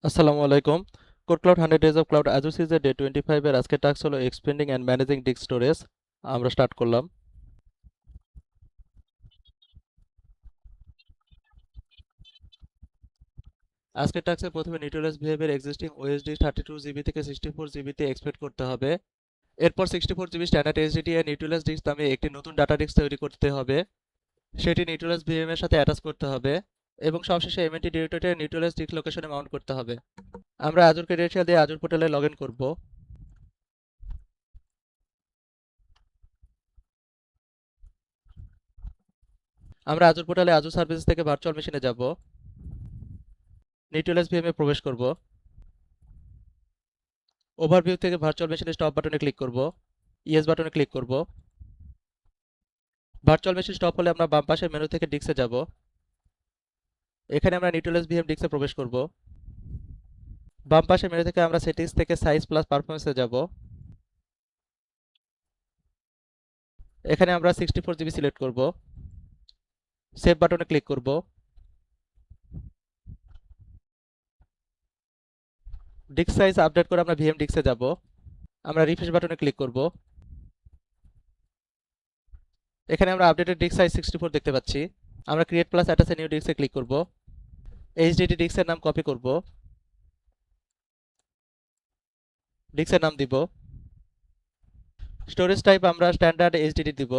আসসালামু আলাইকুম। KodeKloud 100 days of cloud Azure সিরিজের ডে 25 এর আজকের টাস্ক হলো expanding and managing disk storage. আমরা স্টার্ট করলাম। আজকের টাস্কে প্রথমে নিউট্রালাইজ বিহেভিয়ার এক্সিস্টিং ওএসডি 32 জিবি থেকে 64 জিবিতে এক্সপেন্ড করতে হবে। এরপর 64 জিবি স্ট্যান্ডার্ড এইচডিডি এ নিউট্রালাইজ ডিস্ক নামে একটি নতুন ডাটা ডিস্ক তৈরি করতে হবে। সেটি নিউট্রালাইজ ভিএম এর সাথে অ্যাটাচ করতে হবে এবং সবশেষে এমএনটি ডিরেক্টরিতে নিউট্রালাইজ ডিস্ক লোকেশনে মাউন্ট করতে হবে। আমরা আজুর ক্রেডেনশিয়াল দিয়ে আজুর পোর্টালে লগ ইন করব। আমরা আজুর পোর্টালে আজুর সার্ভিস থেকে ভার্চুয়াল মেশিনে যাব। নিউট্রালাইজ ভিএম এ প্রবেশ করব। ওভারভিউ থেকে ভার্চুয়াল মেশিনের স্টপ বাটনে ক্লিক করব। ইয়েস বাটনে ক্লিক করব। ভার্চুয়াল মেশিন স্টপ হলে আমরা বাম পাশের মেনু থেকে ডিস্কে যাব। এখানে আমরা নিউট্রালাইজ ভিএম ডিস্কে প্রবেশ করব। বাম পাশের মেনু থেকে আমরা সেটিংস থেকে সাইজ প্লাস পারফরমেন্সে যাব। এখানে আমরা 64 জিবি সিলেক্ট করব। সেভ বাটনে ক্লিক করব। ডিস্ক সাইজ আপডেট করে আমরা ভিএম ডিস্কে যাব। আমরা রিফ্রেশ বাটনে ক্লিক করব। এখানে আমরা আপডেটেড ডিস্ক সাইজ 64 দেখতে পাচ্ছি। আমরা create plus attach a new ডিস্কে ক্লিক করব। এইচডিডি ডিস্কের নাম কপি করব। ডিস্কের নাম দিব। স্টোরেজ টাইপ আমরা স্ট্যান্ডার্ড এইচডিডি দিব।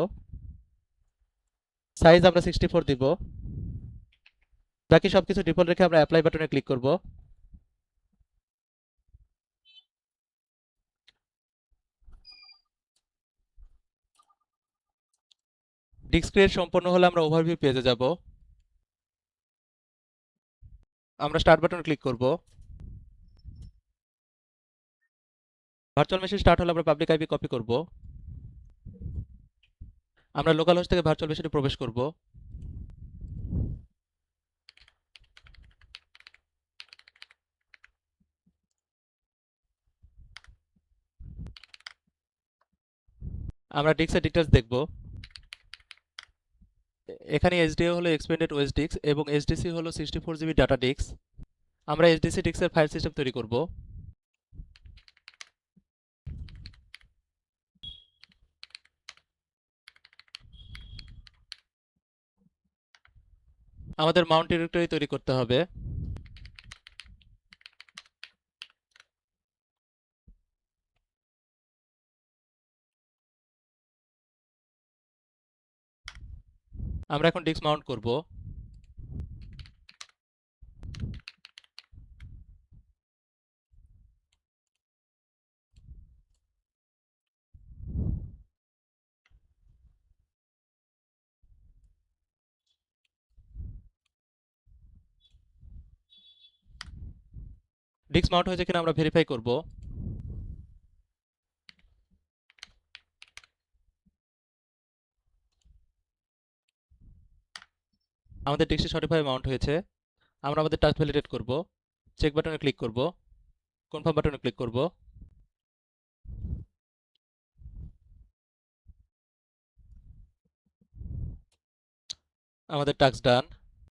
সাইজ আমরা 64 দিব। বাকি সবকিছু ডিফল্ট রেখে আমরা অ্যাপ্লাই বাটনে ক্লিক করব। ডিস্ক ক্রিয়েট সম্পন্ন হলে আমরা ওভারভিউ পেজে যাব। আমরা স্টার্ট বাটনে ক্লিক করব। ভার্চুয়াল মেশিন স্টার্ট হলে আমরা পাবলিক আইপি কপি করব। আমরা লোকাল হোস্ট থেকে ভার্চুয়াল মেশিনে প্রবেশ করব। আমরা ডিস্কের ডিটেলস দেখব। এখানে এইচডিও হলো এক্সপেন্ডেড ওএস ডিস্ক এবং এইচডিসি হলো 64 জিবি ডাটা ডিস্ক। আমরা এইচডিসি ডিস্কের ফাইল সিস্টেম তৈরি করব। আমাদের মাউন্ট ডিরেক্টরি তৈরি করতে হবে। আমরা এখন ডিস্ক মাউন্ট করব। ডিস্ক মাউন্ট হয়েছে কিনা আমরা ভেরিফাই করব। আমাদের ডিস্কটি সঠিকভাবে মাউন্ট হয়েছে। আমরা আমাদের টাস্ক ভ্যালিডেট করব। চেক বাটনে ক্লিক করব। কনফার্ম বাটনে ক্লিক করব। আমাদের টাস্ক ডান।